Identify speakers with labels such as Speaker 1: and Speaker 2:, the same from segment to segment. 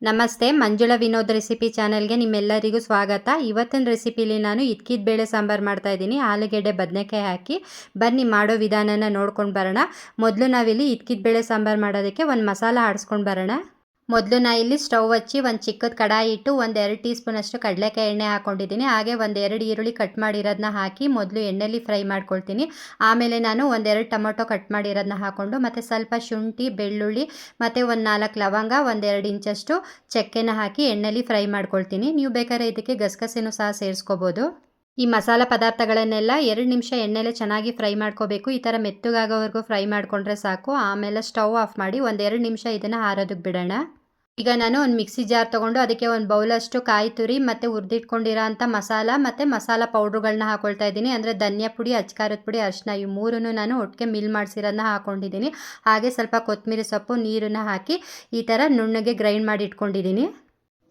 Speaker 1: ನಮಸ್ತೆ, ಮಂಜುಳಾ ವಿನೋದ್ ರೆಸಿಪಿ ಚಾನೆಲ್ಗೆ ನಿಮ್ಮೆಲ್ಲರಿಗೂ ಸ್ವಾಗತ. ಇವತ್ತಿನ ರೆಸಿಪಿಲಿ ನಾನು ಇದ್ಕಿದ ಬೇಳೆ ಸಾಂಬಾರು ಮಾಡ್ತಾ ಇದ್ದೀನಿ. ಆಲೂಗೆಡ್ಡೆ ಬದನೆಕಾಯಿ ಹಾಕಿ. ಬನ್ನಿ ಮಾಡೋ ವಿಧಾನನ ನೋಡ್ಕೊಂಡು ಬರೋಣ. ಮೊದಲು ನಾವಿಲ್ಲಿ ಇದ್ಕಿದ ಬೇಳೆ ಸಾಂಬಾರು ಮಾಡೋದಕ್ಕೆ ಒಂದು ಮಸಾಲ ಆಡಿಸ್ಕೊಂಡು ಬರೋಣ. ಮೊದಲು ನಾನು ಇಲ್ಲಿ ಸ್ಟವ್ ಹಚ್ಚಿ ಒಂದು ಚಿಕ್ಕದ ಕಡಾಯಿ ಇಟ್ಟು 1-2 ಟೀ ಸ್ಪೂನಷ್ಟು ಕಡಲೆಕಾಯಿ ಎಣ್ಣೆ ಹಾಕ್ಕೊಂಡಿದ್ದೀನಿ. ಹಾಗೆ 1-2 ಈರುಳ್ಳಿ ಕಟ್ ಮಾಡಿರೋದನ್ನ ಹಾಕಿ ಮೊದಲು ಎಣ್ಣೆಲಿ ಫ್ರೈ ಮಾಡ್ಕೊಳ್ತೀನಿ. ಆಮೇಲೆ ನಾನು 1-2 ಟೊಮೊಟೊ ಕಟ್ ಮಾಡಿರೋದನ್ನ ಹಾಕ್ಕೊಂಡು ಮತ್ತು ಸ್ವಲ್ಪ ಶುಂಠಿ, ಬೆಳ್ಳುಳ್ಳಿ ಮತ್ತು ಒಂದು 4 ಲವಂಗ, 1-2 ಇಂಚಷ್ಟು ಚಕ್ಕೆನ ಹಾಕಿ ಎಣ್ಣೆಲಿ ಫ್ರೈ ಮಾಡ್ಕೊಳ್ತೀನಿ. ನೀವು ಬೇಕಾದ್ರೆ ಇದಕ್ಕೆ ಗಸಗಸೆನೂ ಸಹ ಸೇರಿಸ್ಕೋಬೋದು. ಈ ಮಸಾಲ ಪದಾರ್ಥಗಳನ್ನೆಲ್ಲ 2 ನಿಮಿಷ ಎಣ್ಣೆಲೆ ಚೆನ್ನಾಗಿ ಫ್ರೈ ಮಾಡ್ಕೋಬೇಕು. ಈ ಥರ ಮೆತ್ತಗಾಗೋವರೆಗೂ ಫ್ರೈ ಮಾಡಿಕೊಂಡ್ರೆ ಸಾಕು. ಆಮೇಲೆ ಸ್ಟವ್ ಆಫ್ ಮಾಡಿ 1-2 ನಿಮಿಷ ಇದನ್ನು ಆರೋದಕ್ಕೆ ಬಿಡೋಣ. ಈಗ ನಾನು ಒಂದು ಮಿಕ್ಸಿ ಜಾರ್ ತೊಗೊಂಡು ಅದಕ್ಕೆ ಒಂದು ಬೌಲಷ್ಟು ಕಾಯಿ ತುರಿ ಮತ್ತು ಹುರಿದಿಟ್ಕೊಂಡಿರೋ ಅಂಥ ಮಸಾಲ ಮತ್ತು ಮಸಾಲ ಪೌಡ್ರುಗಳನ್ನ ಹಾಕ್ಕೊಳ್ತಾ ಇದ್ದೀನಿ. ಅಂದರೆ ಧನಿಯಾ ಪುಡಿ, ಅಚ್ಕಾರದ ಪುಡಿ, ಅರಿಶಿನ ಇವು ಮೂರನ್ನು ನಾನು ಒಟ್ಟಿಗೆ ಮಿಲ್ ಮಾಡಿಸಿರೋದನ್ನ ಹಾಕ್ಕೊಂಡಿದ್ದೀನಿ. ಹಾಗೆ ಸ್ವಲ್ಪ ಕೊತ್ತಂಬರಿ ಸೊಪ್ಪು, ನೀರನ್ನು ಹಾಕಿ ಈ ಥರ ನುಣ್ಣಗೆ ಗ್ರೈಂಡ್ ಮಾಡಿ ಇಟ್ಕೊಂಡಿದ್ದೀನಿ.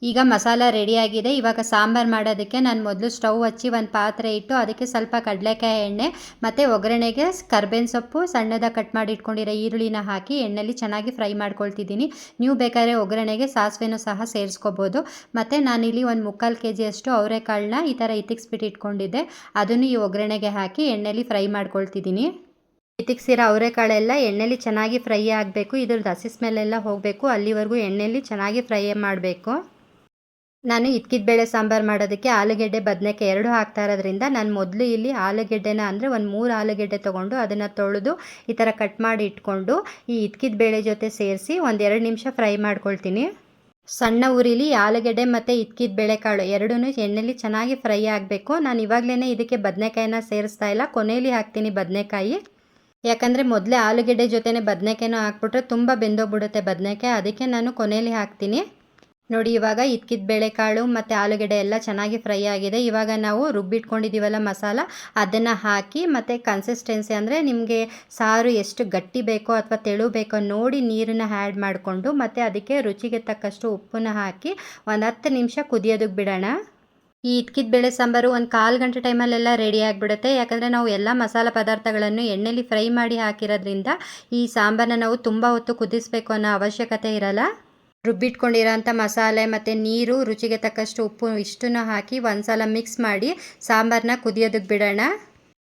Speaker 1: ಈಗ ಮಸಾಲ ರೆಡಿಯಾಗಿದೆ. ಇವಾಗ ಸಾಂಬಾರು ಮಾಡೋದಕ್ಕೆ ನಾನು ಮೊದಲು ಸ್ಟವ್ ಹಚ್ಚಿ ಒಂದು ಪಾತ್ರೆ ಇಟ್ಟು ಅದಕ್ಕೆ ಸ್ವಲ್ಪ ಕಡಲೆಕಾಯಿ ಎಣ್ಣೆ ಮತ್ತು ಒಗ್ಗರಣೆಗೆ ಕರ್ಬೇವಿನ ಸೊಪ್ಪು, ಸಣ್ಣದಾಗಿ ಕಟ್ ಮಾಡಿ ಇಟ್ಕೊಂಡಿರೋ ಈರುಳ್ಳಿನ ಹಾಕಿ ಎಣ್ಣೆಲಿ ಚೆನ್ನಾಗಿ ಫ್ರೈ ಮಾಡ್ಕೊಳ್ತಿದ್ದೀನಿ. ನೀವು ಬೇಕಾದ್ರೆ ಒಗ್ಗರಣೆಗೆ ಸಾಸಿವೆನೂ ಸಹ ಸೇರಿಸ್ಕೋಬೋದು. ಮತ್ತು ನಾನಿಲ್ಲಿ ಒಂದು 3/4 kg ಅಷ್ಟು ಅವರೆಕಾಳನ್ನ ಈ ಥರ ಇತ್ತಿಕ್ಸ್ಬಿಟ್ಟು ಇಟ್ಕೊಂಡಿದ್ದೆ. ಅದನ್ನು ಈ ಒಗ್ಗರಣೆಗೆ ಹಾಕಿ ಎಣ್ಣೆಲಿ ಫ್ರೈ ಮಾಡ್ಕೊಳ್ತಿದ್ದೀನಿ. ಇತ್ತಿಕ್ಸಿರೋ ಅವರೆಕಾಳೆಲ್ಲ ಎಣ್ಣೆಲಿ ಚೆನ್ನಾಗಿ ಫ್ರೈ ಆಗಬೇಕು. ಇದ್ರದ್ದು ಹಸಿ ಸ್ಮೆಲ್ಲೆಲ್ಲ ಹೋಗಬೇಕು. ಅಲ್ಲಿವರೆಗೂ ಎಣ್ಣೆಲಿ ಚೆನ್ನಾಗಿ ಫ್ರೈ ಮಾಡಬೇಕು. ನಾನು ಇದ್ಕಿದ ಬೇಳೆ ಸಾಂಬಾರು ಮಾಡೋದಕ್ಕೆ ಆಲೂಗೆಡ್ಡೆ, ಬದನೆಕಾಯಿ 2 ಹಾಕ್ತಾ ಇರೋದ್ರಿಂದ ನಾನು ಮೊದಲು ಇಲ್ಲಿ ಆಲೂಗೆಡ್ಡೆನ ಅಂದರೆ ಒಂದು 3 ಆಲೂಗೆಡ್ಡೆ ತೊಗೊಂಡು ಅದನ್ನು ತೊಳೆದು ಈ ಥರ ಕಟ್ ಮಾಡಿ ಇಟ್ಕೊಂಡು ಈ ಇದ್ಕಿದ ಬೇಳೆ ಜೊತೆ ಸೇರಿಸಿ 1-2 ನಿಮಿಷ ಫ್ರೈ ಮಾಡ್ಕೊಳ್ತೀನಿ. ಸಣ್ಣ ಉರಿಲಿ ಆಲೂಗೆಡ್ಡೆ ಮತ್ತು ಇದ್ಕಿದ ಬೇಳೆಕಾಳು ಎರಡೂ ಎಣ್ಣೆಲಿ ಚೆನ್ನಾಗಿ ಫ್ರೈ ಆಗಬೇಕು. ನಾನು ಇವಾಗಲೇ ಇದಕ್ಕೆ ಬದನೆಕಾಯಿನ ಸೇರಿಸ್ತಾ ಇಲ್ಲ, ಕೊನೆಯಲ್ಲಿ ಹಾಕ್ತೀನಿ ಬದನೆಕಾಯಿ. ಯಾಕಂದರೆ ಮೊದಲೇ ಆಲೂಗೆಡ್ಡೆ ಜೊತೆನೇ ಬದನೆಕಾಯಿನೂ ಹಾಕ್ಬಿಟ್ರೆ ತುಂಬ ಬೆಂದೋಗ್ಬಿಡುತ್ತೆ ಬದನೆಕಾಯಿ. ಅದಕ್ಕೆ ನಾನು ಕೊನೆಯಲ್ಲಿ ಹಾಕ್ತೀನಿ. ನೋಡಿ, ಇವಾಗ ಇದ್ಕಿದ ಬೇಳೆಕಾಳು ಮತ್ತು ಆಲೂಗೆಡ್ಡೆ ಎಲ್ಲ ಚೆನ್ನಾಗಿ ಫ್ರೈ ಆಗಿದೆ. ಇವಾಗ ನಾವು ರುಬ್ಬಿಟ್ಕೊಂಡಿದ್ದೀವಲ್ಲ ಮಸಾಲ, ಅದನ್ನು ಹಾಕಿ ಮತ್ತು ಕನ್ಸಿಸ್ಟೆನ್ಸಿ ಅಂದರೆ ನಿಮಗೆ ಸಾರು ಎಷ್ಟು ಗಟ್ಟಿ ಬೇಕೋ ಅಥವಾ ತೆಳು ಬೇಕೋ ನೋಡಿ ನೀರನ್ನು ಆ್ಯಡ್ ಮಾಡಿಕೊಂಡು ಮತ್ತು ಅದಕ್ಕೆ ರುಚಿಗೆ ತಕ್ಕಷ್ಟು ಉಪ್ಪನ್ನು ಹಾಕಿ ಒಂದು 10 ನಿಮಿಷ ಕುದಿಯೋದಕ್ಕೆ ಬಿಡೋಣ. ಈ ಇದ್ಕಿದ ಬೇಳೆ ಸಾಂಬಾರು ಒಂದು 1/4 ಗಂಟೆ ಟೈಮಲ್ಲೆಲ್ಲ ರೆಡಿ ಆಗಿಬಿಡುತ್ತೆ. ಯಾಕಂದರೆ ನಾವು ಎಲ್ಲ ಮಸಾಲ ಪದಾರ್ಥಗಳನ್ನು ಎಣ್ಣೆಲಿ ಫ್ರೈ ಮಾಡಿ ಹಾಕಿರೋದ್ರಿಂದ ಈ ಸಾಂಬಾರನ್ನ ನಾವು ತುಂಬ ಹೊತ್ತು ಕುದಿಸಬೇಕು ಅನ್ನೋ ಅವಶ್ಯಕತೆ ಇರಲ್ಲ. ರುಬ್ಬಿಟ್ಕೊಂಡಿರೋಂಥ ಮಸಾಲೆ ಮತ್ತು ನೀರು, ರುಚಿಗೆ ತಕ್ಕಷ್ಟು ಉಪ್ಪು ಇಷ್ಟನ್ನು ಹಾಕಿ ಒಂದು ಸಲ ಮಿಕ್ಸ್ ಮಾಡಿ ಸಾಂಬಾರನ್ನ ಕುದಿಯೋದಕ್ಕೆ ಬಿಡೋಣ.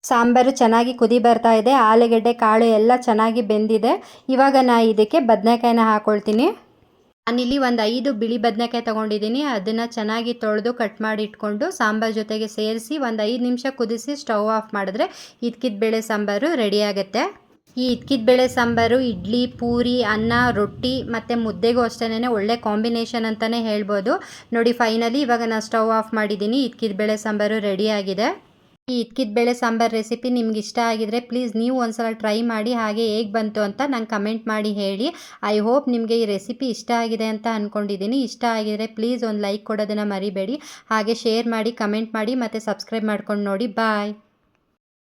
Speaker 1: ಸಾಂಬಾರು ಚೆನ್ನಾಗಿ ಕುದಿ ಬರ್ತಾ ಇದೆ. ಆಲೂಗೆಡ್ಡೆ ಕಾಳು ಎಲ್ಲ ಚೆನ್ನಾಗಿ ಬೆಂದಿದೆ. ಇವಾಗ ನಾನು ಇದಕ್ಕೆ ಬದನೆಕಾಯಿನ ಹಾಕ್ಕೊಳ್ತೀನಿ. ನಾನಿಲ್ಲಿ ಒಂದು 5 ಬಿಳಿ ಬದನೆಕಾಯಿ ತೊಗೊಂಡಿದ್ದೀನಿ. ಅದನ್ನು ಚೆನ್ನಾಗಿ ತೊಳೆದು ಕಟ್ ಮಾಡಿ ಇಟ್ಕೊಂಡು ಸಾಂಬಾರು ಜೊತೆಗೆ ಸೇರಿಸಿ ಒಂದು 5 ನಿಮಿಷ ಕುದಿಸಿ ಸ್ಟವ್ ಆಫ್ ಮಾಡಿದ್ರೆ ಇದ್ಕಿದ ಬೇಳೆ ಸಾಂಬಾರು ರೆಡಿಯಾಗುತ್ತೆ. ಈ ಇದ್ಕಿದ ಬೇಳೆ ಸಾಂಬಾರು ಇಡ್ಲಿ, ಪೂರಿ, ಅನ್ನ, ರೊಟ್ಟಿ ಮತ್ತು ಮುದ್ದೆಗೂ ಅಷ್ಟೇ ಒಳ್ಳೆ ಕಾಂಬಿನೇಷನ್ ಅಂತಲೇ ಹೇಳ್ಬೋದು. ನೋಡಿ, ಫೈನಲಿ ಇವಾಗ ನಾನು ಸ್ಟವ್ ಆಫ್ ಮಾಡಿದ್ದೀನಿ. ಇದ್ಕಿದ ಬೇಳೆ ಸಾಂಬಾರು ರೆಡಿಯಾಗಿದೆ. ಈ ಇದ್ಕಿದ ಬೇಳೆ ಸಾಂಬಾರು ರೆಸಿಪಿ ನಿಮ್ಗೆ ಇಷ್ಟ ಆಗಿದ್ರೆ ಪ್ಲೀಸ್ ನೀವು ಒಂದ್ಸಲ ಟ್ರೈ ಮಾಡಿ. ಹಾಗೆ ಹೇಗೆ ಬಂತು ಅಂತ ನಂಗೆ ಕಮೆಂಟ್ ಮಾಡಿ ಹೇಳಿ. ಐ ಹೋಪ್ ನಿಮಗೆ ಈ ರೆಸಿಪಿ ಇಷ್ಟ ಆಗಿದೆ ಅಂತ ಅಂದ್ಕೊಂಡಿದ್ದೀನಿ. ಇಷ್ಟ ಆಗಿದ್ರೆ ಪ್ಲೀಸ್ ಒಂದು ಲೈಕ್ ಕೊಡೋದನ್ನು ಮರಿಬೇಡಿ. ಹಾಗೆ ಶೇರ್ ಮಾಡಿ, ಕಮೆಂಟ್ ಮಾಡಿ ಮತ್ತು ಸಬ್ಸ್ಕ್ರೈಬ್ ಮಾಡ್ಕೊಂಡು ನೋಡಿ. ಬಾಯ್.